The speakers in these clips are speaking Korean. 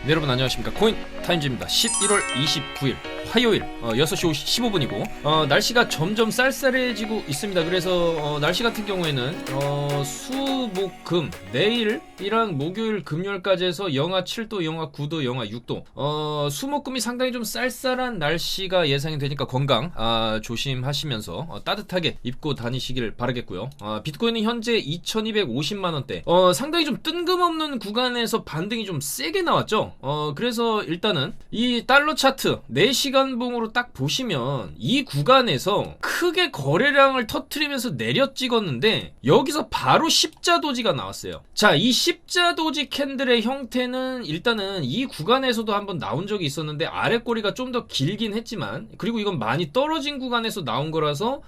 네, 여러분 안녕하십니까. 코인 타임즈입니다. 11월 29일 화요일 6시 15분이고 날씨가 점점 쌀쌀해지고 있습니다. 그래서 날씨 같은 경우에는 수, 목, 금 내일이랑 목요일, 금요일까지 해서 영하 7도, 영하 9도, 영하 6도 수, 목, 금이 상당히 좀 쌀쌀한 날씨가 예상이 되니까 건강 조심하시면서 따뜻하게 입고 다니시길 바라겠고요. 비트코인은 현재 2250만원대 상당히 좀 뜬금없는 구간에서 반등이 좀 세게 나왔죠. 그래서 일단은 이 달러 차트 4시간 봉으로 딱 보시면 이 구간에서 크게 거래량을 터트리면서 내려 찍었는데 여기서 바로 십자도지가 나왔어요. 자, 이 십자도지 캔들의 형태는 일단은 이 구간에서도 한번 나온 적이 있었는데 아래 꼬리가 좀 더 길긴 했지만, 그리고 이건 많이 떨어진 구간에서 나온 거라서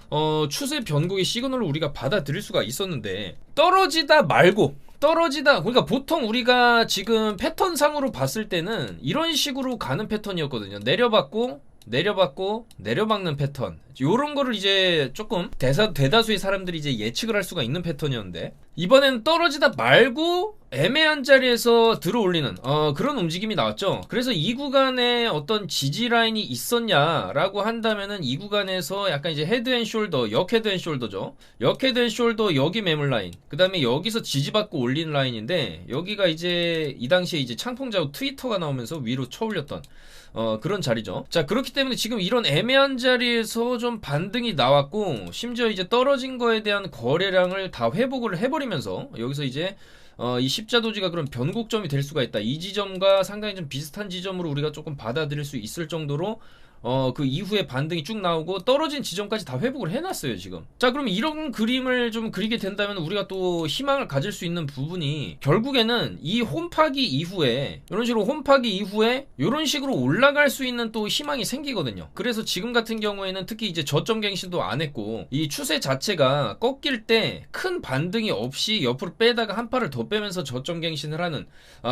추세 변곡의 시그널을 우리가 받아들일 수가 있었는데, 떨어지다 그러니까 보통 우리가 지금 패턴상으로 봤을 때는 이런 식으로 가는 패턴이었거든요. 내려받고 내려박는 패턴, 요런 거를 이제 조금 대다수의 사람들이 이제 예측을 할 수가 있는 패턴이었는데, 이번엔 떨어지다 말고 애매한 자리에서 들어올리는 그런 움직임이 나왔죠. 그래서 이 구간에 어떤 지지 라인이 있었냐라고 한다면은 이 구간에서 약간 이제 헤드앤숄더, 역헤드앤숄더죠. 역헤드앤숄더 여기 매물 라인, 그 다음에 여기서 지지받고 올린 라인인데, 여기가 이제 이 당시에 이제 창풍자국 트위터가 나오면서 위로 쳐올렸던 그런 자리죠. 자, 그렇기 때문에 지금 이런 애매한 자리에서 좀 반등이 나왔고, 심지어 이제 떨어진 거에 대한 거래량을 다 회복을 해버리면서 여기서 이제 이 십자도지가 그런 변곡점이 될 수가 있다. 이 지점과 상당히 좀 비슷한 지점으로 우리가 조금 받아들일 수 있을 정도로 그 이후에 반등이 쭉 나오고 떨어진 지점까지 다 회복을 해놨어요 지금. 자, 그럼 이런 그림을 좀 그리게 된다면 우리가 또 희망을 가질 수 있는 부분이, 결국에는 이 홈파기 이후에 이런 식으로 이런 식으로 올라갈 수 있는 또 희망이 생기거든요. 그래서 지금 같은 경우에는 특히 이제 저점 갱신도 안 했고 이 추세 자체가 꺾일 때 큰 반등이 없이 옆으로 빼다가 한 팔을 더 빼면서 저점 갱신을 하는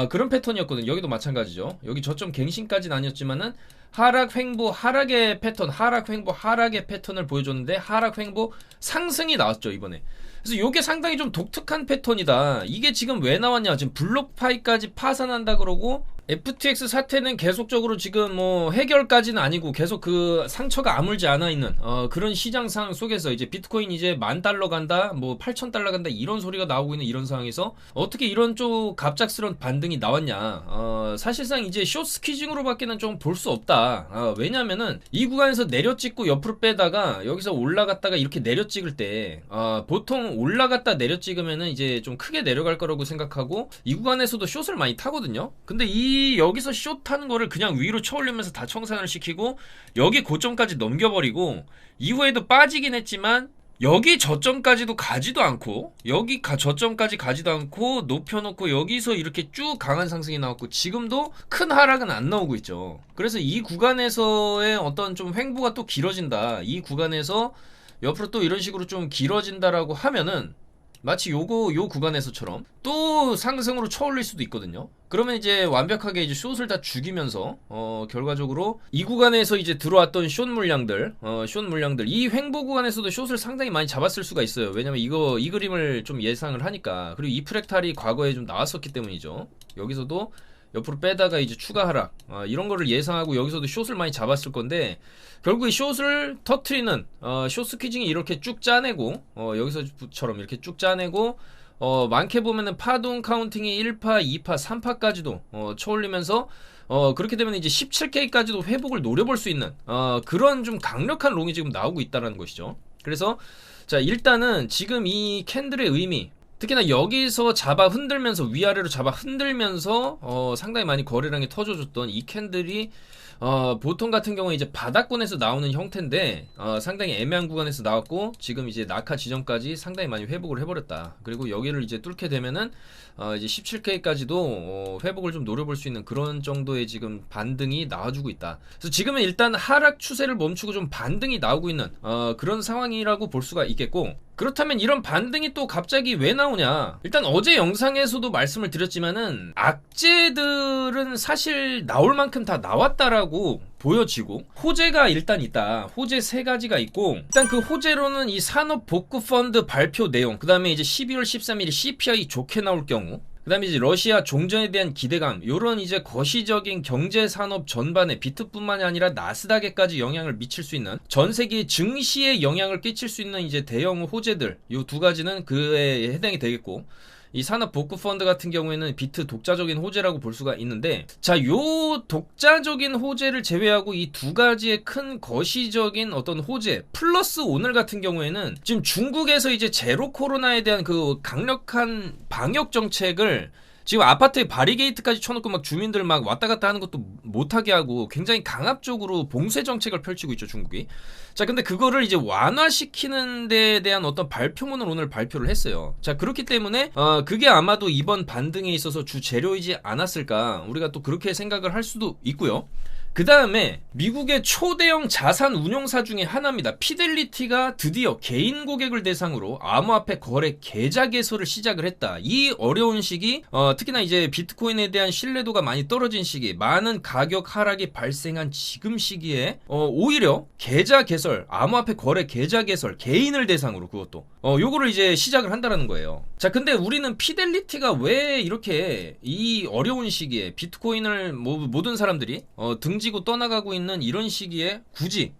그런 패턴이었거든요. 여기도 마찬가지죠. 여기 저점 갱신까지는 아니었지만은 하락 횡보 하락의 패턴을 보여줬는데 하락 횡보 상승이 나왔죠 이번에. 그래서 이게 상당히 좀 독특한 패턴이다. 이게 지금 왜 나왔냐, 지금 블록파이까지 파산한다 그러고 FTX 사태는 계속적으로 지금 뭐 해결까지는 아니고 계속 그 상처가 아물지 않아 있는 그런 시장 상황 속에서 이제 비트코인 이제 $10,000 간다, 뭐 $8,000 간다, 이런 소리가 나오고 있는 이런 상황에서 어떻게 이런 좀 갑작스러운 반등이 나왔냐. 사실상 이제 숏 스퀴징으로밖에는 좀 볼 수 없다. 왜냐면은 이 구간에서 내려 찍고 옆으로 빼다가 여기서 올라갔다가 이렇게 내려 찍을 때 보통 올라갔다 내려 찍으면은 이제 좀 크게 내려갈 거라고 생각하고 이 구간에서도 숏을 많이 타거든요. 근데 여기서 숏 타는 거를 그냥 위로 쳐올리면서 다 청산을 시키고 여기 고점까지 넘겨버리고, 이후에도 빠지긴 했지만 여기 저점까지도 가지도 않고 여기 저점까지 가지도 않고 높여놓고 여기서 이렇게 쭉 강한 상승이 나왔고 지금도 큰 하락은 안 나오고 있죠. 그래서 이 구간에서의 어떤 좀 횡보가 또 길어진다, 이 구간에서 옆으로 또 이런 식으로 좀 길어진다라고 하면은 마치 요 구간에서처럼 또 상승으로 쳐올릴 수도 있거든요. 그러면 이제 완벽하게 이제 숏을 다 죽이면서 결과적으로 이 구간에서 이제 들어왔던 숏 물량들 이 횡보 구간에서도 숏을 상당히 많이 잡았을 수가 있어요. 왜냐면 이 그림을 좀 예상을 하니까, 그리고 이 프랙탈이 과거에 좀 나왔었기 때문이죠. 여기서도 옆으로 빼다가 이제 추가 하락 이런 거를 예상하고 여기서도 숏을 많이 잡았을 건데, 결국 이 숏을 터트리는 숏 스퀴징이 이렇게 쭉 짜내고 여기서처럼 이렇게 쭉 짜내고 많게 보면은 파동 카운팅이 1파, 2파, 3파까지도 쳐올리면서 그렇게 되면 이제 17K까지도 회복을 노려볼 수 있는 그런 좀 강력한 롱이 지금 나오고 있다는 것이죠. 그래서 자, 일단은 지금 이 캔들의 의미, 특히나 여기서 잡아 흔들면서 위아래로 잡아 흔들면서 상당히 많이 거래량이 터져줬던 이 캔들이 보통 같은 경우에 이제 바닥권에서 나오는 형태인데 상당히 애매한 구간에서 나왔고 지금 이제 낙하 지점까지 상당히 많이 회복을 해버렸다. 그리고 여기를 이제 뚫게 되면은 이제 17K까지도 회복을 좀 노려볼 수 있는 그런 정도의 지금 반등이 나와주고 있다. 그래서 지금은 일단 하락 추세를 멈추고 좀 반등이 나오고 있는 그런 상황이라고 볼 수가 있겠고, 그렇다면 이런 반등이 또 갑자기 왜 나오냐? 일단 어제 영상에서도 말씀을 드렸지만은 악재들은 사실 나올 만큼 다 나왔다라고 보여지고, 호재가 일단 있다. 호재 3가지가 있고, 일단 그 호재로는 이 산업복구펀드 발표 내용, 그 다음에 이제 12월 13일에 CPI 좋게 나올 경우, 그 그다음에 이제 러시아 종전에 대한 기대감, 요런 이제 거시적인 경제 산업 전반에 비트뿐만이 아니라 나스닥에까지 영향을 미칠 수 있는, 전 세계 증시에 영향을 끼칠 수 있는 이제 대형 호재들, 요 두 가지는 그에 해당이 되겠고, 이 산업 복구 펀드 같은 경우에는 비트 독자적인 호재라고 볼 수가 있는데, 자, 요 독자적인 호재를 제외하고 이 두 가지의 큰 거시적인 어떤 호재 플러스 오늘 같은 경우에는 지금 중국에서 이제 제로 코로나에 대한 그 강력한 방역 정책을 지금 아파트에 바리게이트까지 쳐놓고 막 주민들 막 왔다 갔다 하는 것도 못하게 하고 굉장히 강압적으로 봉쇄 정책을 펼치고 있죠, 중국이. 자, 근데 그거를 이제 완화시키는 데에 대한 어떤 발표문을 오늘 발표를 했어요. 자, 그렇기 때문에 그게 아마도 이번 반등에 있어서 주 재료이지 않았을까, 우리가 또 그렇게 생각을 할 수도 있고요. 그 다음에 미국의 초대형 자산 운용사 중에 하나입니다. 피델리티가 드디어 개인 고객을 대상으로 암호화폐 거래 계좌 개설을 시작을 했다. 이 어려운 시기, 특히나 이제 비트코인에 대한 신뢰도가 많이 떨어진 시기, 많은 가격 하락이 발생한 지금 시기에 오히려 계좌 개설, 암호화폐 거래 계좌 개설, 개인을 대상으로 그것도 요거를 이제 시작을 한다라는 거예요. 자, 근데 우리는 피델리티가 왜 이렇게 이 어려운 시기에 비트코인을 모든 사람들이 등지고 떠나가고 있는 이런 시기에 굳이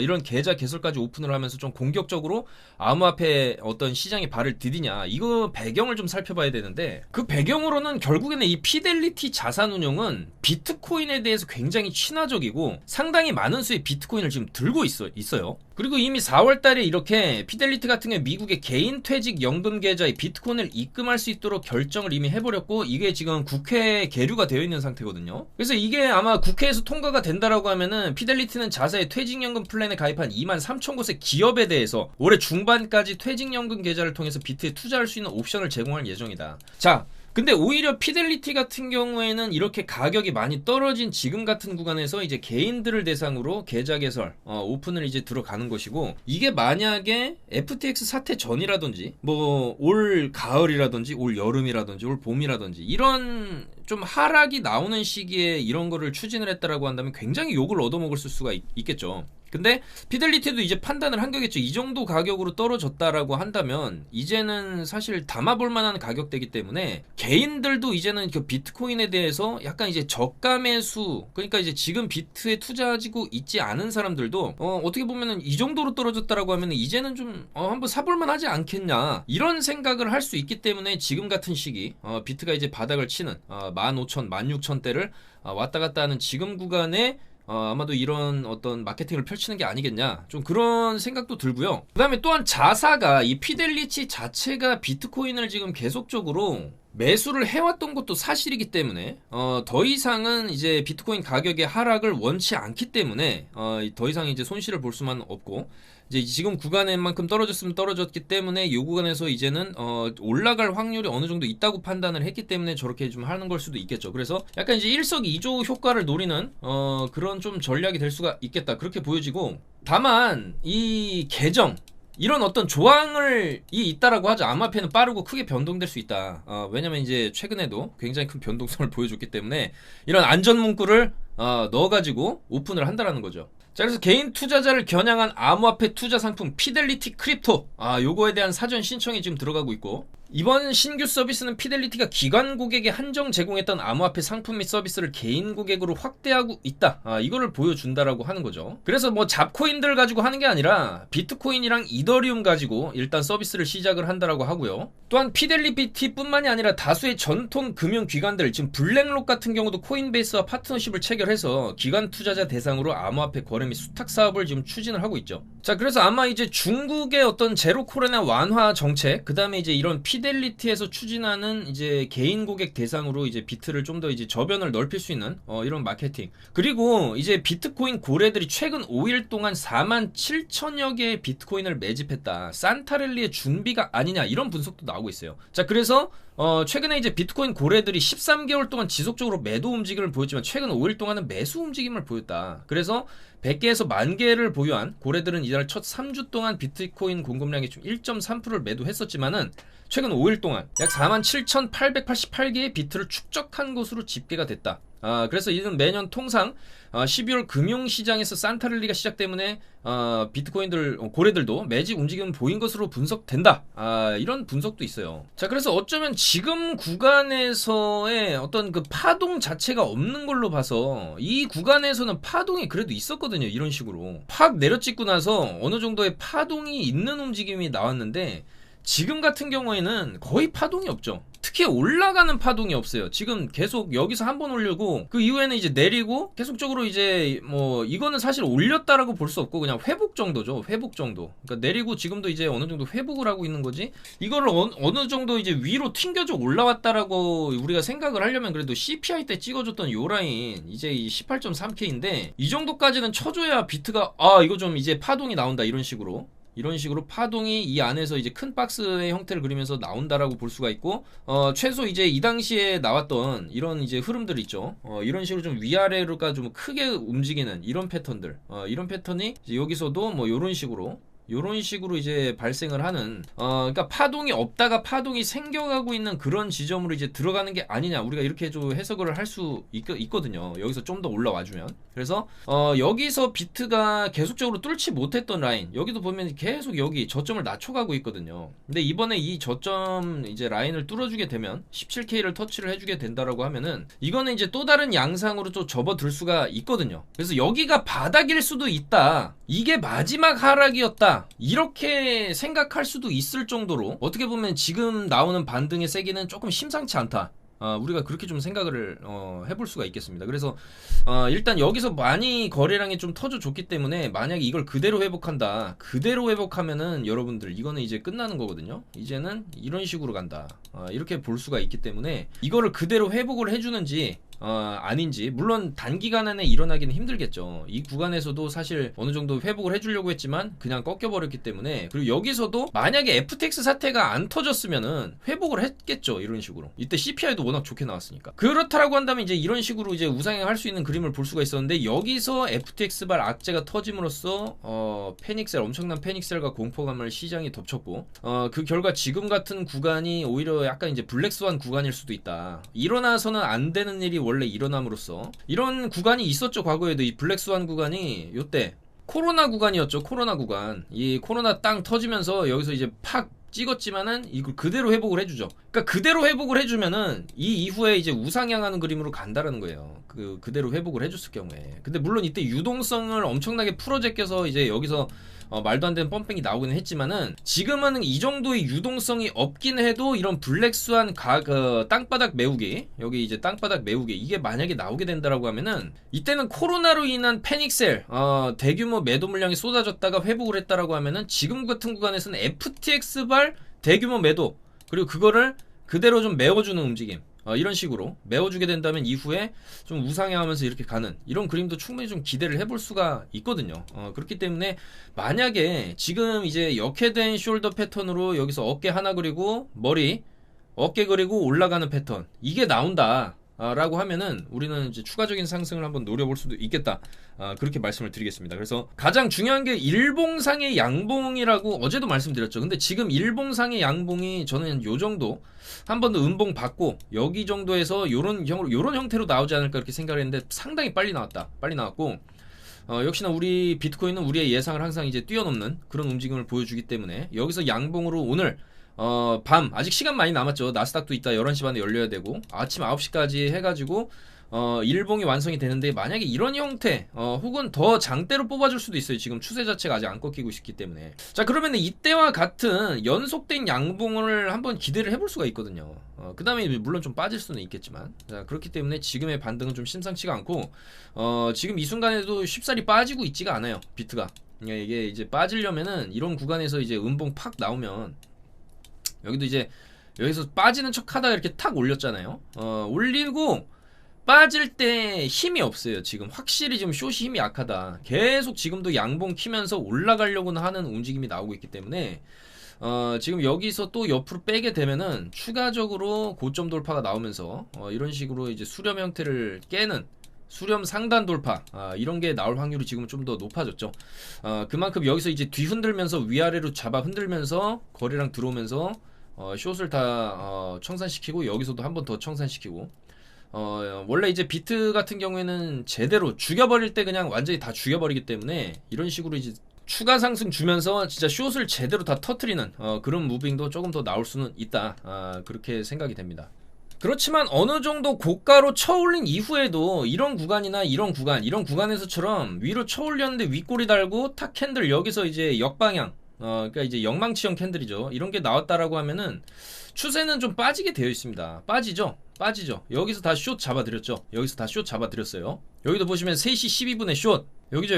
이런 계좌 개설까지 오픈을 하면서 좀 공격적으로 암호화폐 어떤 시장에 발을 디디냐, 이거 배경을 좀 살펴봐야 되는데, 그 배경으로는 결국에는 이 피델리티 자산운용은 비트코인에 대해서 굉장히 친화적이고 상당히 많은 수의 비트코인을 지금 들고 있어요. 그리고 이미 4월달에 이렇게 피델리티 같은 경우 미국의 개인 퇴직 연금 계좌에 비트코인을 입금할 수 있도록 결정을 이미 해버렸고, 이게 지금 국회에 계류가 되어 있는 상태거든요. 그래서 이게 아마 국회에서 통과가 된다라고 하면은 피델리티는 자사의 퇴직연금 플랜에 가입한 23,000곳의 기업에 대해서 올해 중반까지 퇴직연금 계좌를 통해서 비트에 투자할 수 있는 옵션을 제공할 예정이다. 자, 근데 오히려 피델리티 같은 경우에는 이렇게 가격이 많이 떨어진 지금 같은 구간에서 이제 개인들을 대상으로 계좌 개설 오픈을 이제 들어가는 것이고, 이게 만약에 FTX 사태 전이라든지 뭐 올 가을이라든지 올 여름이라든지 올 봄이라든지 이런 좀 하락이 나오는 시기에 이런 거를 추진을 했다라고 한다면 굉장히 욕을 얻어먹을 수가 있겠죠. 근데 피델리티도 이제 판단을 한 거겠죠. 이 정도 가격으로 떨어졌다라고 한다면 이제는 사실 담아볼 만한 가격대이기 때문에 개인들도 이제는 그 비트코인에 대해서 약간 이제 저가 매수, 그러니까 이제 지금 비트에 투자하고 있지 않은 사람들도 어떻게 보면은 이 정도로 떨어졌다라고 하면은 이제는 좀 한번 사볼 만하지 않겠냐, 이런 생각을 할 수 있기 때문에 지금 같은 시기 비트가 이제 바닥을 치는 15,000, 16,000대를 왔다 갔다 하는 지금 구간에 아마도 이런 어떤 마케팅을 펼치는 게 아니겠냐, 좀 그런 생각도 들고요. 그 다음에 또한 자사가, 이 피델리티 자체가 비트코인을 지금 계속적으로 매수를 해왔던 것도 사실이기 때문에 더 이상은 이제 비트코인 가격의 하락을 원치 않기 때문에 더 이상 이제 손실을 볼 수만 없고, 이제 지금 구간에만큼 떨어졌으면 떨어졌기 때문에 이 구간에서 이제는 올라갈 확률이 어느 정도 있다고 판단을 했기 때문에 저렇게 좀 하는 걸 수도 있겠죠. 그래서 약간 이제 일석이조 효과를 노리는 그런 좀 전략이 될 수가 있겠다, 그렇게 보여지고, 다만 이 계정, 이런 어떤 조항을 있다라고 하죠. 암호화폐는 빠르고 크게 변동될 수 있다. 왜냐면 이제 최근에도 굉장히 큰 변동성을 보여줬기 때문에 이런 안전 문구를 넣어가지고 오픈을 한다라는 거죠. 자, 그래서 개인 투자자를 겨냥한 암호화폐 투자 상품 피델리티 크립토, 요거에 대한 사전 신청이 지금 들어가고 있고, 이번 신규 서비스는 피델리티가 기관 고객에 한정 제공했던 암호화폐 상품 및 서비스를 개인 고객으로 확대하고 있다, 이거를 보여준다라고 하는 거죠. 그래서 뭐 잡코인들 가지고 하는 게 아니라 비트코인이랑 이더리움 가지고 일단 서비스를 시작을 한다라고 하고요. 또한 피델리티뿐만이 아니라 다수의 전통 금융 기관들, 지금 블랙록 같은 경우도 코인베이스와 파트너십을 체결해서 기관 투자자 대상으로 암호화폐 거래 및 수탁 사업을 지금 추진을 하고 있죠. 자, 그래서 아마 이제 중국의 어떤 제로 코로나 완화 정책, 그 다음에 이제 이런 피델리티에서 추진하는 이제 개인 고객 대상으로 이제 비트를 좀 더 이제 저변을 넓힐 수 있는 이런 마케팅, 그리고 이제 비트코인 고래들이 최근 5일 동안 47,000여 개의 비트코인을 매집했다, 산타랠리의 준비가 아니냐, 이런 분석도 나오고 있어요. 자, 그래서 최근에 이제 비트코인 고래들이 13개월 동안 지속적으로 매도 움직임을 보였지만 최근 5일 동안은 매수 움직임을 보였다. 그래서 100개에서 10,000개를 보유한 고래들은 이달 첫 3주 동안 비트코인 공급량의 좀 1.3%를 매도했었지만은 최근 5일 동안 약 47,888개의 비트를 축적한 것으로 집계가 됐다. 그래서 이는 매년 통상 12월 금융시장에서 산타랠리가 시작 때문에 비트코인들 고래들도 매집 움직임은 보인 것으로 분석된다. 이런 분석도 있어요. 자, 그래서 어쩌면 지금 구간에서의 어떤 그 파동 자체가 없는 걸로 봐서 이 구간에서는 파동이 그래도 있었거든요. 이런 식으로 팍 내려찍고 나서 어느 정도의 파동이 있는 움직임이 나왔는데 지금 같은 경우에는 거의 파동이 없죠. 특히 올라가는 파동이 없어요. 지금 계속 여기서 한번 올리고 그 이후에는 이제 내리고 계속적으로 이제 뭐 이거는 사실 올렸다라고 볼 수 없고 그냥 회복 정도죠. 회복 정도. 그러니까 내리고 지금도 이제 어느 정도 회복을 하고 있는 거지. 이거를 어느 정도 이제 위로 튕겨져 올라왔다라고 우리가 생각을 하려면 그래도 CPI 때 찍어줬던 요 라인 이제 18.3K인데 이 정도까지는 쳐줘야 비트가 이거 좀 이제 파동이 나온다 이런 식으로 파동이 이 안에서 이제 큰 박스의 형태를 그리면서 나온다라고 볼 수가 있고, 최소 이제 이 당시에 나왔던 이런 이제 흐름들 있죠. 이런 식으로 좀 위아래로가 좀 크게 움직이는 이런 패턴들, 이런 패턴이 이제 여기서도 뭐 이런 식으로 이제 발생을 하는 그러니까 파동이 없다가 파동이 생겨가고 있는 그런 지점으로 이제 들어가는 게 아니냐 우리가 이렇게 좀 해석을 할 수 있거든요. 여기서 좀 더 올라와주면 그래서 여기서 비트가 계속적으로 뚫지 못했던 라인 여기도 보면 계속 여기 저점을 낮춰가고 있거든요. 근데 이번에 이 저점 이제 라인을 뚫어주게 되면 17K를 터치를 해주게 된다라고 하면은 이거는 이제 또 다른 양상으로 좀 접어들 수가 있거든요. 그래서 여기가 바닥일 수도 있다. 이게 마지막 하락이었다. 이렇게 생각할 수도 있을 정도로 어떻게 보면 지금 나오는 반등의 세기는 조금 심상치 않다. 우리가 그렇게 좀 생각을 해볼 수가 있겠습니다. 그래서 일단 여기서 많이 거래량이 좀 터져줬기 때문에 만약에 이걸 그대로 회복한다. 그대로 회복하면은 여러분들 이거는 이제 끝나는 거거든요. 이제는 이런 식으로 간다. 이렇게 볼 수가 있기 때문에 이거를 그대로 회복을 해주는지 아닌지 물론 단기간 안에 일어나기는 힘들겠죠. 이 구간에서도 사실 어느 정도 회복을 해주려고 했지만 그냥 꺾여버렸기 때문에 그리고 여기서도 만약에 FTX 사태가 안 터졌으면은 회복을 했겠죠. 이런 식으로 이때 CPI도 워낙 좋게 나왔으니까 그렇다라고 한다면 이제 이런 식으로 이제 우상향할 수 있는 그림을 볼 수가 있었는데 여기서 FTX발 악재가 터짐으로써 패닉셀 엄청난 패닉셀과 공포감을 시장이 덮쳤고 그 결과 지금 같은 구간이 오히려 약간 이제 블랙스완 구간일 수도 있다. 일어나서는 안 되는 일이 원래 일어남으로써 이런 구간이 있었죠. 과거에도 이 블랙스완 구간이 요때 코로나 구간이었죠. 코로나 구간 이 코로나 땅 터지면서 여기서 이제 팍 찍었지만은 이걸 그대로 회복을 해주죠. 그러니까 그대로 회복을 해주면은 이 이후에 이제 우상향하는 그림으로 간다라는 거예요. 그대로 회복을 해줬을 경우에. 근데 물론 이때 유동성을 엄청나게 풀어제껴서 이제 여기서 말도 안 되는 펌핑이 나오기는 했지만은 지금은 이 정도의 유동성이 없긴 해도 이런 블랙스완 땅바닥 메우기 여기 이제 땅바닥 메우기 이게 만약에 나오게 된다라고 하면은 이때는 코로나로 인한 패닉셀 대규모 매도 물량이 쏟아졌다가 회복을 했다라고 하면은 지금 같은 구간에서는 FTX발 대규모 매도 그리고 그거를 그대로 좀 메워주는 움직임 이런 식으로 메워주게 된다면 이후에 좀 우상향하면서 이렇게 가는 이런 그림도 충분히 좀 기대를 해볼 수가 있거든요. 그렇기 때문에 만약에 지금 이제 역회된 숄더 패턴으로 여기서 어깨 하나 그리고 머리 어깨 그리고 올라가는 패턴 이게 나온다 라고 하면은 우리는 이제 추가적인 상승을 한번 노려볼 수도 있겠다. 그렇게 말씀을 드리겠습니다. 그래서 가장 중요한 게 일봉상의 양봉이라고 어제도 말씀드렸죠. 근데 지금 일봉상의 양봉이 저는 요 정도 한 번 더 음봉 받고 여기 정도에서 요런 형태로 나오지 않을까 이렇게 생각을 했는데 상당히 빨리 나왔고 역시나 우리 비트코인은 우리의 예상을 항상 이제 뛰어넘는 그런 움직임을 보여주기 때문에 여기서 양봉으로 오늘 밤 아직 시간 많이 남았죠. 나스닥도 이따 11시 반에 열려야 되고 아침 9시까지 해가지고 일봉이 완성이 되는데 만약에 이런 형태 혹은 더 장대로 뽑아줄 수도 있어요. 지금 추세 자체가 아직 안 꺾이고 있기 때문에. 자 그러면 이때와 같은 연속된 양봉을 한번 기대를 해볼 수가 있거든요. 그 다음에 물론 좀 빠질 수는 있겠지만 자 그렇기 때문에 지금의 반등은 좀 심상치가 않고 지금 이 순간에도 쉽사리 빠지고 있지가 않아요. 비트가 이게 이제 빠지려면은 이런 구간에서 이제 음봉 팍 나오면 여기도 이제 여기서 빠지는 척 하다가 이렇게 탁 올렸잖아요. 올리고 빠질 때 힘이 없어요. 지금 확실히 지금 숏이 힘이 약하다. 계속 지금도 양봉 키면서 올라가려고는 하는 움직임이 나오고 있기 때문에 지금 여기서 또 옆으로 빼게 되면은 추가적으로 고점 돌파가 나오면서 이런 식으로 이제 수렴 형태를 깨는 수렴 상단 돌파 이런 게 나올 확률이 지금 좀 더 높아졌죠. 그만큼 여기서 이제 뒤 흔들면서 위아래로 잡아 흔들면서 거래량 들어오면서 숏을 다 청산시키고 여기서도 한 번 더 청산시키고 원래 이제 비트 같은 경우에는 제대로 죽여버릴 때 그냥 완전히 다 죽여버리기 때문에 이런 식으로 이제 추가 상승 주면서 진짜 숏을 제대로 다 터트리는 그런 무빙도 조금 더 나올 수는 있다. 그렇게 생각이 됩니다. 그렇지만 어느 정도 고가로 쳐올린 이후에도 이런 구간이나 이런 구간에서처럼 위로 쳐올렸는데 윗꼬리 달고 탁 캔들 여기서 이제 역방향, 그러니까 이제 역망치형 캔들이죠. 이런 게 나왔다라고 하면은 추세는 좀 빠지게 되어 있습니다. 빠지죠. 여기서 다 숏 잡아드렸죠. 여기도 보시면 3시 12분에 숏. 여기죠,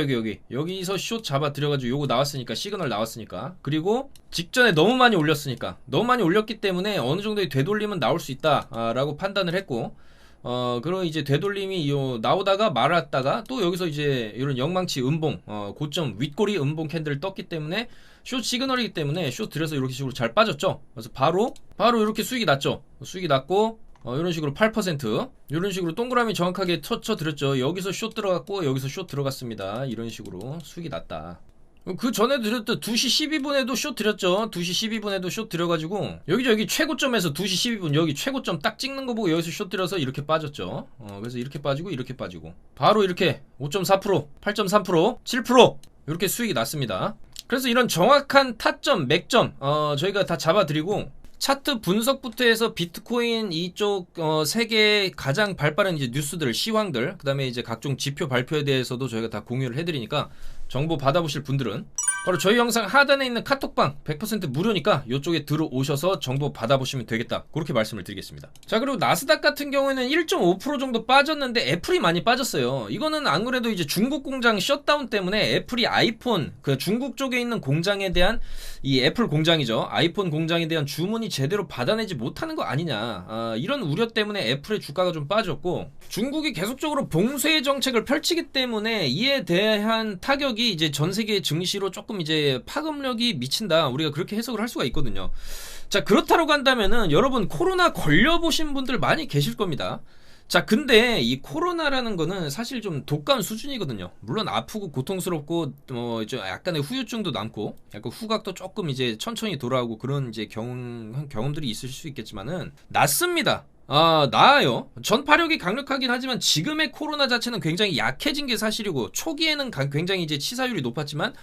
여기서 숏 잡아드려가지고 요거 나왔으니까, 시그널 나왔으니까. 그리고 직전에 너무 많이 올렸으니까, 너무 많이 올렸기 때문에 어느 정도의 되돌림은 나올 수 있다 라고 판단을 했고, 그럼 이제 되돌림이 나오다가 말았다가 또 여기서 이제 이런 역망치 음봉, 고점 윗꼬리 음봉 캔들을 떴기 때문에 숏 시그널이기 때문에 숏 들여서 이렇게 식으로 잘 빠졌죠. 그래서 바로 이렇게 수익이 났죠. 수익이 났고, 이런 식으로 8%, 이런 식으로 동그라미 정확하게 쳐드렸죠. 여기서 숏 들어갔고 여기서 숏 들어갔습니다. 이런 식으로 수익이 났다. 그 전에 드렸던 2시 12분에도 숏 드렸죠. 2시 12분에도 숏 드려가지고 여기 최고점에서 2시 12분 여기 최고점 딱 찍는 거 보고 여기서 숏 들어서 이렇게 빠졌죠. 그래서 이렇게 빠지고 바로 이렇게 5.4%, 8.3%, 7% 이렇게 수익이 났습니다. 그래서 이런 정확한 타점, 맥점 저희가 다 잡아드리고, 차트 분석부터 해서 비트코인 이쪽 세계 가장 발빠른 이제 뉴스들, 시황들, 그다음에 이제 각종 지표 발표에 대해서도 저희가 다 공유를 해드리니까 정보 받아보실 분들은 바로 저희 영상 하단에 있는 카톡방 100% 무료니까 이쪽에 들어오셔서 정보 받아보시면 되겠다. 그렇게 말씀을 드리겠습니다. 자, 그리고 나스닥 같은 경우에는 1.5% 정도 빠졌는데 애플이 많이 빠졌어요. 이거는 안 그래도 이제 중국 공장 셧다운 때문에 애플이 아이폰, 그 중국 쪽에 있는 공장에 대한, 이 애플 공장이죠, 아이폰 공장에 대한 주문이 제대로 받아내지 못하는 거 아니냐, 이런 우려 때문에 애플의 주가가 좀 빠졌고, 중국이 계속적으로 봉쇄 정책을 펼치기 때문에 이에 대한 타격이 이제 전 세계 증시로 조금 이제 파급력이 미친다, 우리가 그렇게 해석을 할 수가 있거든요. 자, 그렇다고 한다면은 여러분 코로나 걸려보신 분들 많이 계실 겁니다. 자, 근데 이 코로나라는 거는 사실 좀 독감 수준이거든요. 물론 아프고 고통스럽고 이제 약간의 후유증도 남고 약간 후각도 조금 이제 천천히 돌아오고 그런 이제 경험들이 있을 수 있겠지만은 낫습니다. 나아요. 전파력이 강력하긴 하지만 지금의 코로나 자체는 굉장히 약해진 게 사실이고, 초기에는 굉장히 이제 치사율이 높았지만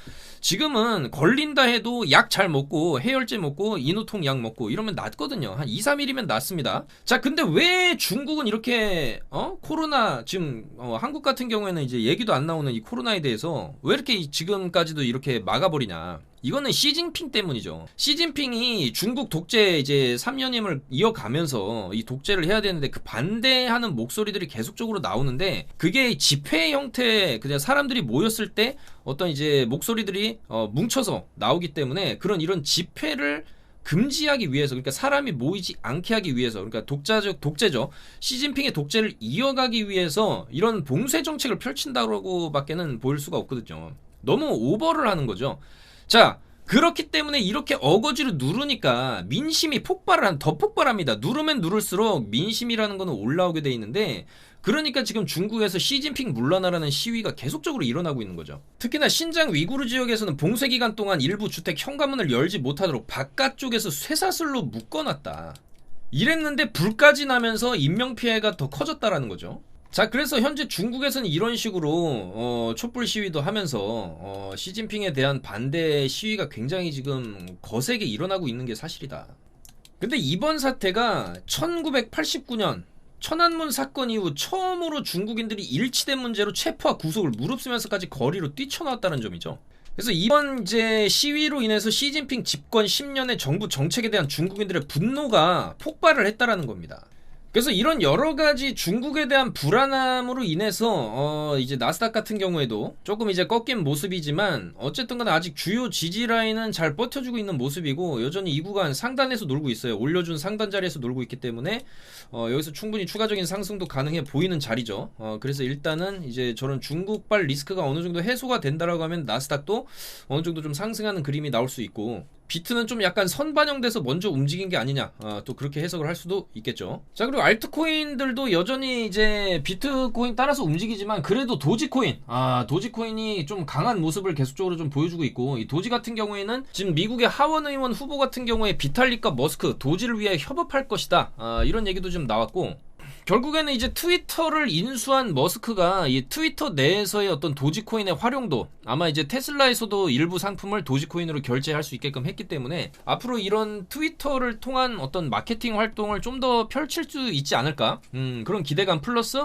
지금은 걸린다 해도 약 잘 먹고 해열제 먹고 인후통 약 먹고 이러면 낫거든요. 한 2, 3일이면 낫습니다. 자, 근데 왜 중국은 이렇게 코로나 지금 한국 같은 경우에는 이제 얘기도 안 나오는 이 코로나에 대해서 왜 이렇게 지금까지도 이렇게 막아버리냐? 이거는 시진핑 때문이죠. 시진핑이 중국 독재 이제 3년임을 이어가면서 이 독재를 해야 되는데 그 반대하는 목소리들이 계속적으로 나오는데, 그게 집회 형태, 그냥 사람들이 모였을 때 어떤 이제 목소리들이 뭉쳐서 나오기 때문에 이런 집회를 금지하기 위해서, 그러니까 사람이 모이지 않게 하기 위해서, 그러니까 독재죠. 시진핑의 독재를 이어가기 위해서 이런 봉쇄 정책을 펼친다고 밖에는 보일 수가 없거든요. 너무 오버를 하는 거죠. 자, 그렇기 때문에 이렇게 어거지로 누르니까 민심이 더 폭발합니다. 누르면 누를수록 민심이라는 거는 올라오게 돼 있는데, 그러니까 지금 중국에서 시진핑 물러나라는 시위가 계속적으로 일어나고 있는 거죠. 특히나 신장 위구르 지역에서는 봉쇄 기간 동안 일부 주택 현관문을 열지 못하도록 바깥쪽에서 쇠사슬로 묶어놨다. 이랬는데 불까지 나면서 인명피해가 더 커졌다라는 거죠. 자, 그래서 현재 중국에서는 이런 식으로 촛불 시위도 하면서 시진핑에 대한 반대 시위가 굉장히 지금 거세게 일어나고 있는 게 사실이다. 근데 이번 사태가 1989년 천안문 사건 이후 처음으로 중국인들이 일치된 문제로 체포와 구속을 무릅쓰면서까지 거리로 뛰쳐나왔다는 점이죠. 그래서 이번 이제 시위로 인해서 시진핑 집권 10년의 정부 정책에 대한 중국인들의 분노가 폭발을 했다라는 겁니다. 그래서 이런 여러 가지 중국에 대한 불안함으로 인해서 이제 나스닥 같은 경우에도 조금 이제 꺾인 모습이지만, 어쨌든 간에 아직 주요 지지 라인은 잘 버텨주고 있는 모습이고, 여전히 이 구간 상단에서 놀고 있어요. 올려준 상단 자리에서 놀고 있기 때문에 여기서 충분히 추가적인 상승도 가능해 보이는 자리죠. 그래서 일단은 이제 저런 중국발 리스크가 어느 정도 해소가 된다라고 하면 나스닥도 어느 정도 좀 상승하는 그림이 나올 수 있고, 비트는 좀 약간 선반영돼서 먼저 움직인 게 아니냐, 또 그렇게 해석을 할 수도 있겠죠. 자, 그리고 알트코인들도 여전히 이제 비트코인 따라서 움직이지만, 그래도 도지코인이 좀 강한 모습을 계속적으로 좀 보여주고 있고, 이 도지 같은 경우에는 지금 미국의 하원 의원 후보 같은 경우에 비탈릭과 머스크 도지를 위해 협업할 것이다, 이런 얘기도 좀 나왔고, 결국에는 이제 트위터를 인수한 머스크가 이 트위터 내에서의 어떤 도지코인의 활용도, 아마 이제 테슬라에서도 일부 상품을 도지코인으로 결제할 수 있게끔 했기 때문에 앞으로 이런 트위터를 통한 어떤 마케팅 활동을 좀 더 펼칠 수 있지 않을까, 그런 기대감 플러스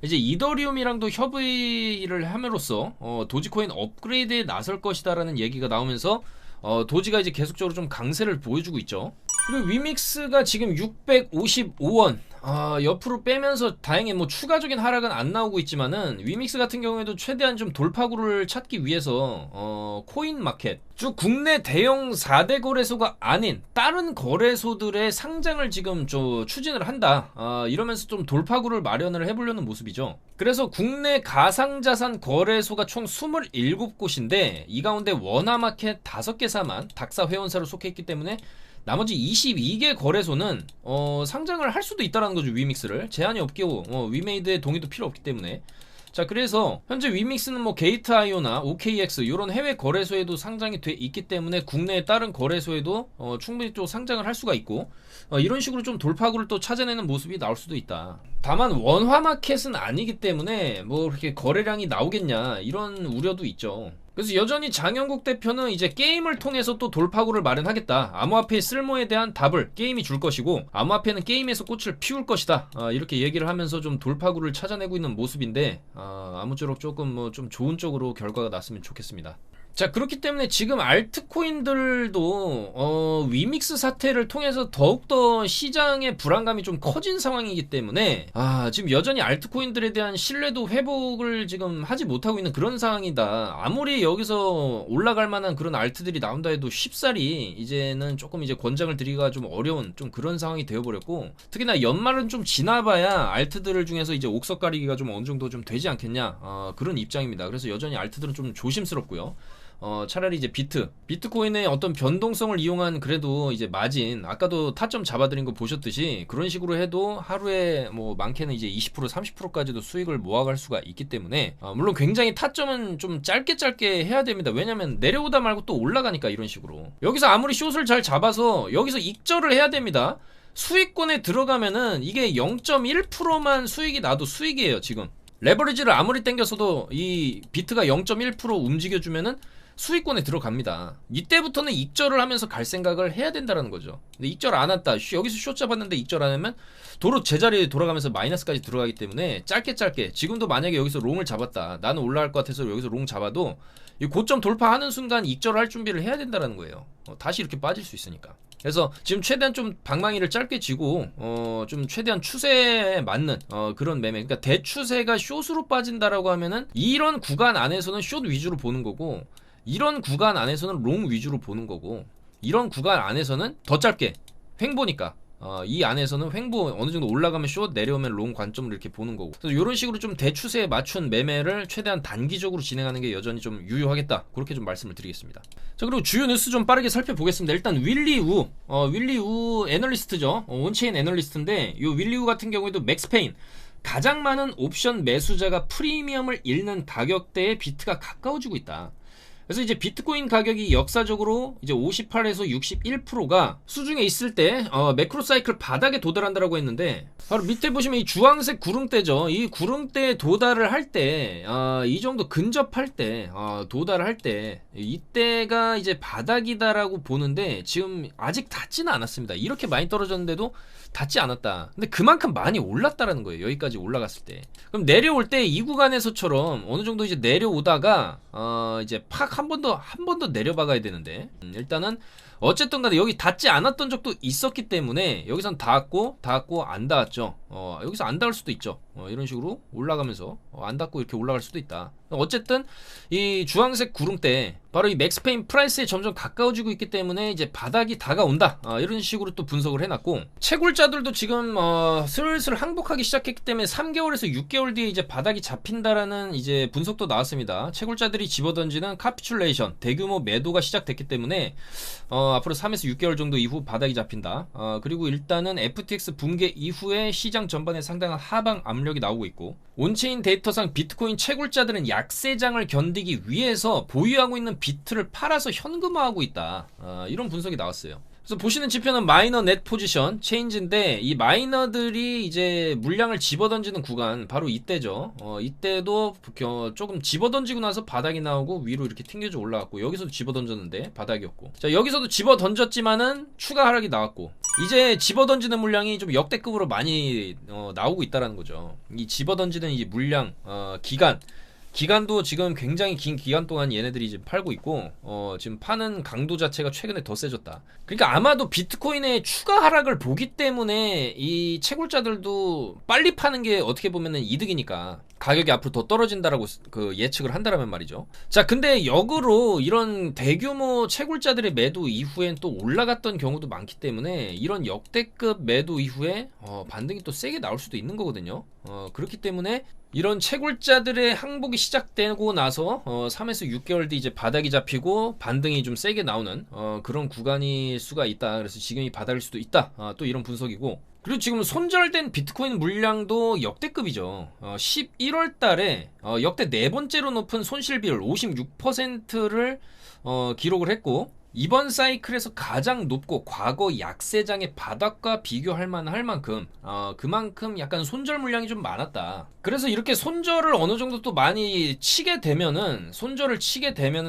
이제 이더리움이랑도 협의를 함으로써 도지코인 업그레이드에 나설 것이다라는 얘기가 나오면서 도지가 이제 계속적으로 좀 강세를 보여주고 있죠. 그리고 위믹스가 지금 655원 옆으로 빼면서 다행히 뭐 추가적인 하락은 안 나오고 있지만은, 위믹스 같은 경우에도 최대한 좀 돌파구를 찾기 위해서 코인 마켓, 쭉 국내 대형 4대 거래소가 아닌 다른 거래소들의 상장을 지금 추진을 한다, 이러면서 좀 돌파구를 마련을 해보려는 모습이죠. 그래서 국내 가상자산 거래소가 총 27곳인데 이 가운데 원화마켓 5개사만 닥사 회원사로 속해 있기 때문에 나머지 22개 거래소는 상장을 할 수도 있다는 거죠. 위믹스를 제한이 없고 위메이드의 동의도 필요 없기 때문에. 자, 그래서 현재 위믹스는 뭐 게이트IO나 OKX 이런 해외 거래소에도 상장이 돼 있기 때문에 국내의 다른 거래소에도 충분히 또 상장을 할 수가 있고, 이런 식으로 좀 돌파구를 또 찾아내는 모습이 나올 수도 있다. 다만 원화 마켓은 아니기 때문에 뭐 그렇게 거래량이 나오겠냐 이런 우려도 있죠. 그래서 여전히 장영국 대표는 이제 게임을 통해서 또 돌파구를 마련하겠다, 암호화폐의 쓸모에 대한 답을 게임이 줄 것이고 암호화폐는 게임에서 꽃을 피울 것이다, 이렇게 얘기를 하면서 좀 돌파구를 찾아내고 있는 모습인데, 아무쪼록 조금 뭐 좀 좋은 쪽으로 결과가 났으면 좋겠습니다. 자, 그렇기 때문에 지금 알트코인들도 위믹스 사태를 통해서 더욱더 시장의 불안감이 좀 커진 상황이기 때문에 지금 여전히 알트코인들에 대한 신뢰도 회복을 지금 하지 못하고 있는 그런 상황이다. 아무리 여기서 올라갈 만한 그런 알트들이 나온다 해도 쉽사리 이제는 조금 이제 권장을 드리기가 좀 어려운 좀 그런 상황이 되어버렸고, 특히나 연말은 좀 지나봐야 알트들 중에서 이제 옥석 가리기가 좀 어느 정도 좀 되지 않겠냐, 그런 입장입니다. 그래서 여전히 알트들은 좀 조심스럽고요. 차라리 이제 비트코인의 어떤 변동성을 이용한 그래도 이제 마진, 아까도 타점 잡아드린 거 보셨듯이 그런 식으로 해도 하루에 뭐 많게는 이제 20% 30%까지도 수익을 모아갈 수가 있기 때문에, 물론 굉장히 타점은 좀 짧게 해야 됩니다. 왜냐면 내려오다 말고 또 올라가니까. 이런 식으로 여기서 아무리 숏을 잘 잡아서 여기서 익절을 해야 됩니다. 수익권에 들어가면은 이게 0.1%만 수익이 나도 수익이에요. 지금 레버리지를 아무리 땡겼어도 이 비트가 0.1% 움직여주면은 수익권에 들어갑니다. 이때부터는 익절을 하면서 갈 생각을 해야 된다는 거죠. 근데 익절 안 했다, 여기서 숏 잡았는데 익절 안 하면 도로 제자리에 돌아가면서 마이너스까지 들어가기 때문에 짧게 지금도 만약에 여기서 롱을 잡았다, 나는 올라갈 것 같아서 여기서 롱 잡아도 이 고점 돌파하는 순간 익절을 할 준비를 해야 된다는 거예요. 다시 이렇게 빠질 수 있으니까. 그래서 지금 최대한 좀 방망이를 짧게 쥐고 좀 최대한 추세에 맞는 그런 매매, 그러니까 대추세가 숏으로 빠진다라고 하면은 이런 구간 안에서는 숏 위주로 보는 거고, 이런 구간 안에서는 롱 위주로 보는 거고, 이런 구간 안에서는 더 짧게 횡보니까 이 안에서는 횡보 어느 정도 올라가면 숏, 내려오면 롱 관점을 이렇게 보는 거고, 그래서 이런 식으로 좀 대추세에 맞춘 매매를 최대한 단기적으로 진행하는 게 여전히 좀 유효하겠다, 그렇게 좀 말씀을 드리겠습니다. 자, 그리고 주요 뉴스 좀 빠르게 살펴보겠습니다. 일단 윌리 우 애널리스트죠. 온체인 애널리스트인데, 이 윌리 우 같은 경우에도 맥스페인, 가장 많은 옵션 매수자가 프리미엄을 잃는 가격대에 비트가 가까워지고 있다. 그래서 이제 비트코인 가격이 역사적으로 이제 58에서 61%가 수중에 있을 때 매크로 사이클 바닥에 도달한다라고 했는데, 바로 밑에 보시면 이 주황색 구름대죠. 이 구름대에 도달을 할 때, 이 정도 근접할 때, 도달을 할 때, 이때가 이제 바닥이다라고 보는데, 지금 아직 닿지는 않았습니다. 이렇게 많이 떨어졌는데도 닿지 않았다. 근데 그만큼 많이 올랐다라는 거예요. 여기까지 올라갔을 때. 그럼 내려올 때 이 구간에서처럼 어느 정도 이제 내려오다가 이제 팍 한 번 더 내려박아야 되는데, 일단은 어쨌든 간에 여기 닿지 않았던 적도 있었기 때문에 여기선 닿았고 안 닿았죠. 여기서 안 닿을 수도 있죠. 이런 식으로 올라가면서 안 닿고 이렇게 올라갈 수도 있다. 어쨌든 이 주황색 구름대, 바로 이 맥스페인 프라이스에 점점 가까워지고 있기 때문에 이제 바닥이 다가온다, 이런 식으로 또 분석을 해놨고, 채굴자들도 지금 슬슬 항복하기 시작했기 때문에 3개월에서 6개월 뒤에 이제 바닥이 잡힌다라는 이제 분석도 나왔습니다. 채굴자들이 집어던지는 카피출레이션, 대규모 매도가 시작됐기 때문에 앞으로 3에서 6개월 정도 이후 바닥이 잡힌다. 그리고 일단은 FTX 붕괴 이후에 시장 전반에 상당한 하방 압력이 나오고 있고, 온체인 데이터상 비트코인 채굴자들은 약세장을 견디기 위해서 보유하고 있는 비트를 팔아서 현금화하고 있다, 이런 분석이 나왔어요. 그래서 보시는 지표는 마이너 넷 포지션 체인지인데 이 마이너들이 이제 물량을 집어던지는 구간 바로 이때죠. 이때도 조금 집어던지고 나서 바닥이 나오고 위로 이렇게 튕겨져 올라갔고 여기서도 집어던졌는데 바닥이었고 자 여기서도 집어던졌지만은 추가 하락이 나왔고 이제 집어던지는 물량이 좀 역대급으로 많이 나오고 있다라는 거죠. 이 집어던지는 이 물량 기간도 지금 굉장히 긴 기간 동안 얘네들이 지금 팔고 있고 지금 파는 강도 자체가 최근에 더 세졌다. 그러니까 아마도 비트코인의 추가 하락을 보기 때문에 이 채굴자들도 빨리 파는 게 어떻게 보면은 이득이니까 가격이 앞으로 더 떨어진다라고 그 예측을 한다라면 말이죠. 자 근데 역으로 이런 대규모 채굴자들의 매도 이후엔 또 올라갔던 경우도 많기 때문에 이런 역대급 매도 이후에 반등이 또 세게 나올 수도 있는 거거든요. 그렇기 때문에 이런 채굴자들의 항복이 시작되고 나서 3에서 6개월 뒤 이제 바닥이 잡히고 반등이 좀 세게 나오는 그런 구간일 수가 있다. 그래서 지금이 바닥일 수도 있다. 또 이런 분석이고 그리고 지금 손절된 비트코인 물량도 역대급이죠. 11월 달에 역대 네 번째로 높은 손실 비율 56%를 기록을 했고 이번 사이클에서 가장 높고 과거 약세장의 바닥과 비교할 만할 만큼 그만큼 약간 손절 물량이 좀 많았다. 그래서 이렇게 손절을 어느 정도 또 많이 치게 되면은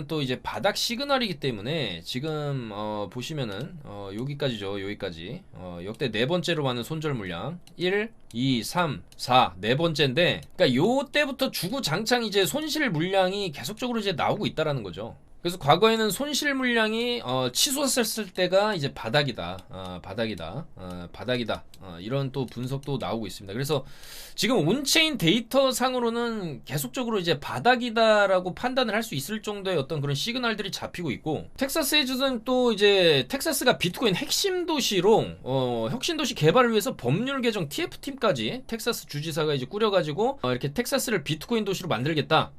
또 이제 바닥 시그널이기 때문에 지금 보시면은 여기까지죠. 여기까지 역대 네 번째로 많은 손절 물량 1, 2, 3, 4 네 번째인데 그러니까 요 때부터 주구장창 이제 손실 물량이 계속적으로 이제 나오고 있다라는 거죠. 그래서 과거에는 손실 물량이 치솟았을 때가 이제 바닥이다. 이런 또 분석도 나오고 있습니다. 그래서 지금 온체인 데이터 상으로는 계속적으로 이제 바닥이다라고 판단을 할 수 있을 정도의 어떤 그런 시그널들이 잡히고 있고 텍사스에서는 또 이제 텍사스가 비트코인 핵심 도시로 혁신 도시 개발을 위해서 법률 개정 TF팀까지 텍사스 주지사가 이제 꾸려가지고 이렇게 texas를 비트코인 도시로 만들겠다.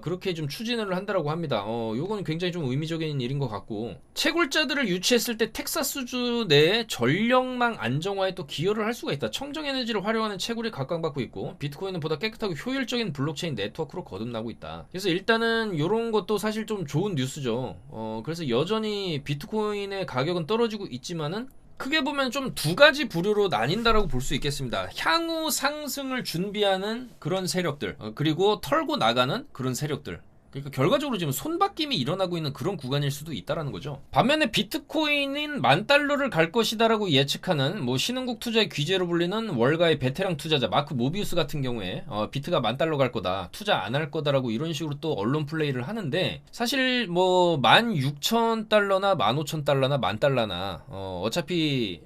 그렇게 좀 추진을 한다라고 합니다. 요건 굉장히 좀 의미적인 일인 것 같고 채굴자들을 유치했을 때 텍사스주 내에 전력망 안정화에 또 기여를 할 수가 있다. 청정에너지를 활용하는 채굴이 각광받고 있고 비트코인은 보다 깨끗하고 효율적인 블록체인 네트워크로 거듭나고 있다. 그래서 일단은 이런 것도 사실 좀 좋은 뉴스죠. 그래서 여전히 비트코인의 가격은 떨어지고 있지만은 크게 보면 좀 두 가지 부류로 나뉜다라고 볼 수 있겠습니다. 향후 상승을 준비하는 그런 세력들 그리고 털고 나가는 그런 세력들. 그러니까 결과적으로 지금 손바뀜이 일어나고 있는 그런 구간일 수도 있다라는 거죠. 반면에 비트코인은 $10,000를 갈 것이다라고 예측하는 신흥국 투자의 귀재로 불리는 월가의 베테랑 투자자 마크 모비우스 같은 경우에 비트가 $10,000 갈 거다, 투자 안 할 거다라고 이런 식으로 또 언론 플레이를 하는데 사실 $16,000나 $15,000나 $10,000나 어차피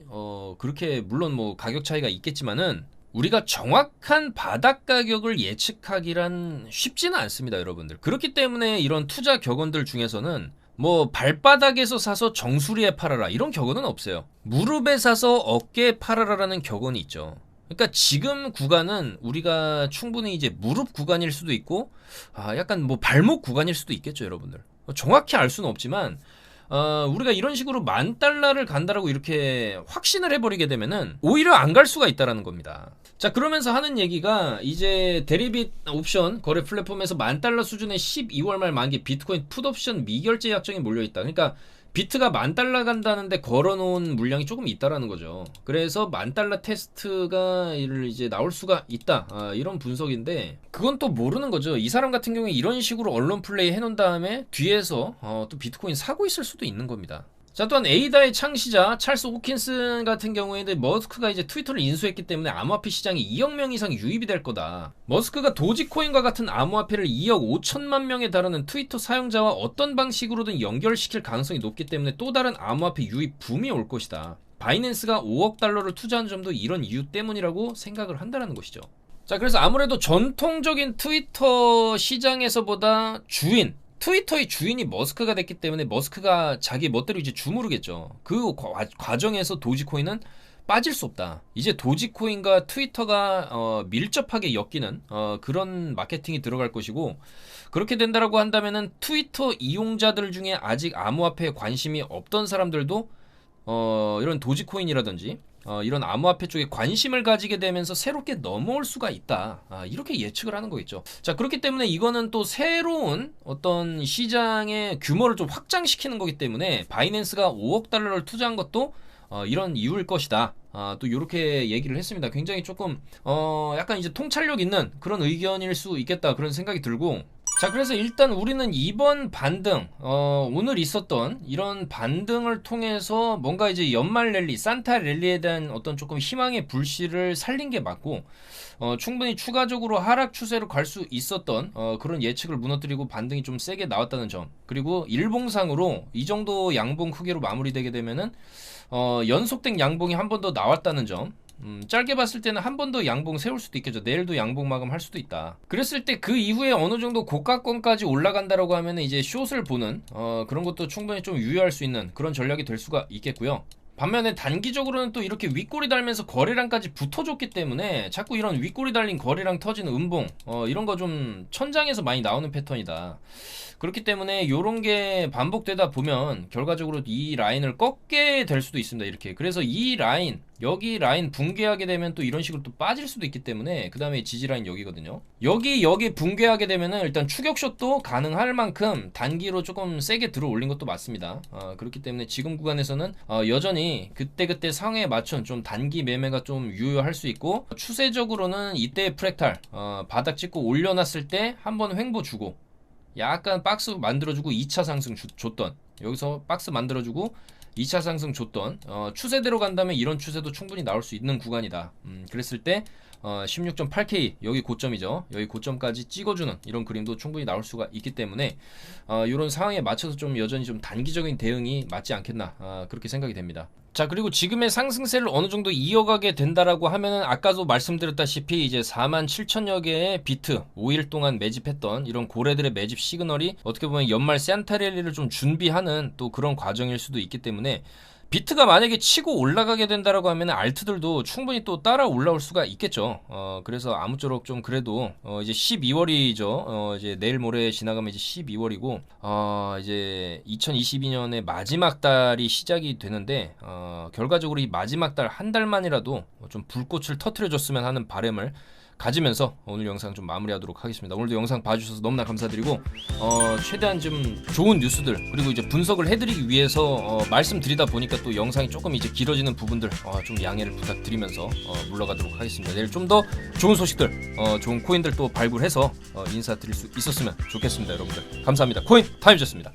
그렇게 물론 가격 차이가 있겠지만은 우리가 정확한 바닥 가격을 예측하기란 쉽지는 않습니다, 여러분들. 그렇기 때문에 이런 투자 격언들 중에서는 발바닥에서 사서 정수리에 팔아라 이런 격언은 없어요. 무릎에 사서 어깨에 팔아라라는 격언이 있죠. 그러니까 지금 구간은 우리가 충분히 이제 무릎 구간일 수도 있고 약간 발목 구간일 수도 있겠죠, 여러분들. 정확히 알 수는 없지만 우리가 이런 식으로 $10,000를 간다라고 이렇게 확신을 해버리게 되면은 오히려 안 갈 수가 있다라는 겁니다. 자, 그러면서 하는 얘기가 이제 데리빗 옵션 거래 플랫폼에서 $10,000 수준의 12월 말 만기 비트코인 풋옵션 미결제 약정이 몰려있다. 그러니까 비트가 $10,000 간다는데 걸어놓은 물량이 조금 있다라는 거죠. 그래서 $10,000 테스트가 이제 나올 수가 있다. 이런 분석인데 그건 또 모르는 거죠. 이 사람 같은 경우에 이런 식으로 언론 플레이 해놓은 다음에 뒤에서 또 비트코인 사고 있을 수도 있는 겁니다. 자, 또한 에이다의 창시자 찰스 호킨슨 같은 경우에는 머스크가 이제 트위터를 인수했기 때문에 암호화폐 시장에 2억 명 이상 유입이 될 거다. 머스크가 도지코인과 같은 암호화폐를 2억 5천만 명에 달하는 트위터 사용자와 어떤 방식으로든 연결시킬 가능성이 높기 때문에 또 다른 암호화폐 유입 붐이 올 것이다. 바이낸스가 $5억 투자한 점도 이런 이유 때문이라고 생각을 한다는 것이죠. 자, 그래서 아무래도 전통적인 트위터 시장에서보다 트위터의 주인이 머스크가 됐기 때문에 머스크가 자기 멋대로 이제 주무르겠죠. 그 과정에서 도지코인은 빠질 수 없다. 이제 도지코인과 트위터가 밀접하게 엮이는 그런 마케팅이 들어갈 것이고 그렇게 된다라고 한다면은 트위터 이용자들 중에 아직 암호화폐에 관심이 없던 사람들도 이런 도지코인이라든지 이런 암호화폐 쪽에 관심을 가지게 되면서 새롭게 넘어올 수가 있다. 이렇게 예측을 하는 거겠죠. 자, 그렇기 때문에 이거는 또 새로운 어떤 시장의 규모를 좀 확장시키는 거기 때문에 바이낸스가 5억 달러를 투자한 것도 이런 이유일 것이다. 또 이렇게 얘기를 했습니다. 굉장히 조금 약간 이제 통찰력 있는 그런 의견일 수 있겠다 그런 생각이 들고, 자, 그래서 일단 우리는 이번 반등, 오늘 있었던 이런 반등을 통해서 뭔가 이제 연말 랠리, 산타 랠리에 대한 어떤 조금 희망의 불씨를 살린 게 맞고, 충분히 추가적으로 하락 추세로 갈 수 있었던 그런 예측을 무너뜨리고 반등이 좀 세게 나왔다는 점, 그리고 일봉상으로 이 정도 양봉 크기로 마무리되게 되면은 연속된 양봉이 한 번 더 나왔다는 점, 짧게 봤을 때는 한 번 더 양봉 세울 수도 있겠죠. 내일도 양봉 마감할 수도 있다. 그랬을 때 그 이후에 어느 정도 고가권까지 올라간다라고 하면 이제 숏을 보는 그런 것도 충분히 좀 유효할 수 있는 그런 전략이 될 수가 있겠고요. 반면에 단기적으로는 또 이렇게 윗꼬리 달면서 거래량까지 붙어줬기 때문에 자꾸 이런 윗꼬리 달린 거래량 터지는 음봉 이런 거 좀 천장에서 많이 나오는 패턴이다. 그렇기 때문에 요런 게 반복되다 보면 결과적으로 이 라인을 꺾게 될 수도 있습니다. 이렇게. 그래서 이 라인, 여기 라인 붕괴하게 되면 또 이런 식으로 또 빠질 수도 있기 때문에 그 다음에 지지 라인 여기거든요. 여기 붕괴하게 되면은 일단 추격숏도 가능할 만큼 단기로 조금 세게 들어 올린 것도 맞습니다. 그렇기 때문에 지금 구간에서는 여전히 그때그때 상황에 맞춘 좀 단기 매매가 좀 유효할 수 있고, 추세적으로는 이때 프랙탈 바닥 찍고 올려놨을 때 한번 횡보 주고 약간 박스 만들어주고 2차 상승 줬던, 여기서 박스 만들어주고 2차 상승 줬던 추세대로 간다면 이런 추세도 충분히 나올 수 있는 구간이다. 그랬을 때 16.8K 여기 고점이죠. 여기 고점까지 찍어주는 이런 그림도 충분히 나올 수가 있기 때문에 이런 상황에 맞춰서 좀 여전히 좀 단기적인 대응이 맞지 않겠나 그렇게 생각이 됩니다. 자, 그리고 지금의 상승세를 어느 정도 이어가게 된다라고 하면은 아까도 말씀드렸다시피 이제 47,000여 개의 비트 5일 동안 매집했던 이런 고래들의 매집 시그널이 어떻게 보면 연말 산타 랠리를 좀 준비하는 또 그런 과정일 수도 있기 때문에, 비트가 만약에 치고 올라가게 된다라고 하면 알트들도 충분히 또 따라 올라올 수가 있겠죠. 그래서 아무쪼록 좀 그래도 이제 12월이죠. 이제 내일 모레 지나가면 이제 12월이고 이제 2022년의 마지막 달이 시작이 되는데 결과적으로 이 마지막 달 한 달만이라도 좀 불꽃을 터트려줬으면 하는 바람을 가지면서 오늘 영상 좀 마무리하도록 하겠습니다. 오늘도 영상 봐주셔서 너무나 감사드리고 최대한 좀 좋은 뉴스들 그리고 이제 분석을 해드리기 위해서 말씀드리다 보니까 또 영상이 조금 이제 길어지는 부분들 좀 양해를 부탁드리면서 물러가도록 하겠습니다. 내일 좀 더 좋은 소식들 좋은 코인들 또 발굴해서 인사드릴 수 있었으면 좋겠습니다. 여러분들 감사합니다. 코인 타임이었습니다.